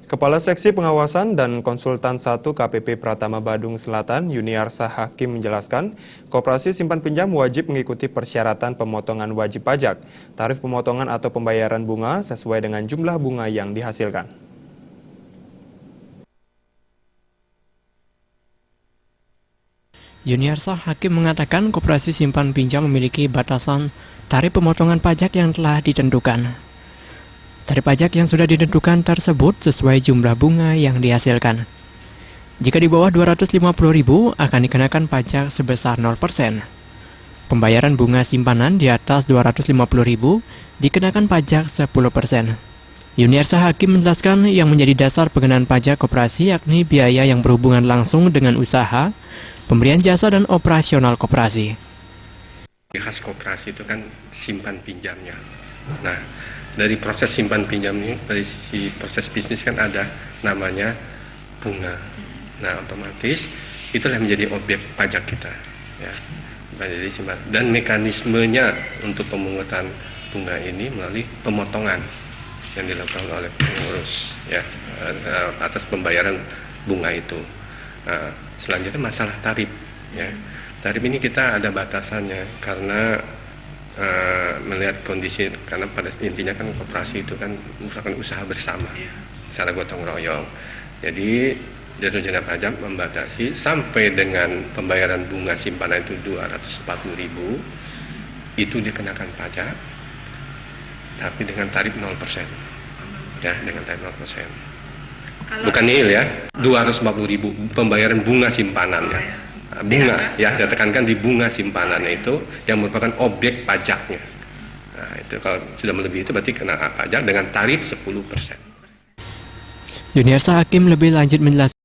Kepala Seksi Pengawasan dan Konsultan 1 KPP Pratama Badung Selatan, Yuniarsa Hakim menjelaskan, Koperasi Simpan Pinjam wajib mengikuti persyaratan pemotongan wajib pajak, tarif pemotongan atau pembayaran bunga sesuai dengan jumlah bunga yang dihasilkan. Yuniarsa Hakim mengatakan Koperasi Simpan Pinjam memiliki batasan tarif pemotongan pajak yang telah ditentukan. Tarif pajak yang sudah ditentukan tersebut sesuai jumlah bunga yang dihasilkan. Jika di bawah 250.000 akan dikenakan pajak sebesar 0%. Pembayaran bunga simpanan di atas 250.000 dikenakan pajak 10%. Yuniarsa Hakim menjelaskan yang menjadi dasar pengenaan pajak koperasi yakni biaya yang berhubungan langsung dengan usaha, pemberian jasa dan operasional koperasi. Khas koperasi itu kan simpan pinjamnya. Nah, dari proses simpan pinjam ini, dari sisi proses bisnis kan ada namanya bunga. Nah, otomatis itulah yang menjadi objek pajak kita. Ya, jadi simpan. Dan mekanismenya untuk pemungutan bunga ini melalui pemotongan yang dilakukan oleh pengurus, ya, atas pembayaran bunga itu. Nah, selanjutnya masalah tarif. Ya. Tarif ini kita ada batasannya karena melihat kondisi, karena pada intinya kan koperasi itu kan merupakan usaha bersama secara gotong royong. Jadi Dirjen Jenderal Pajak membatasi sampai dengan pembayaran bunga simpanan itu 240.000 itu dikenakan pajak, tapi dengan tarif 0%. Ya, dengan tarif 0%. Bukan nihil ya, 240.000 pembayaran bunga simpanannya. Bunga, ya, saya tekankan di bunga simpanan itu yang merupakan objek pajaknya. Nah, itu kalau sudah melebihi itu berarti kena pajak dengan tarif 10%. Yuniarsa Hakim lebih lanjut menjelaskan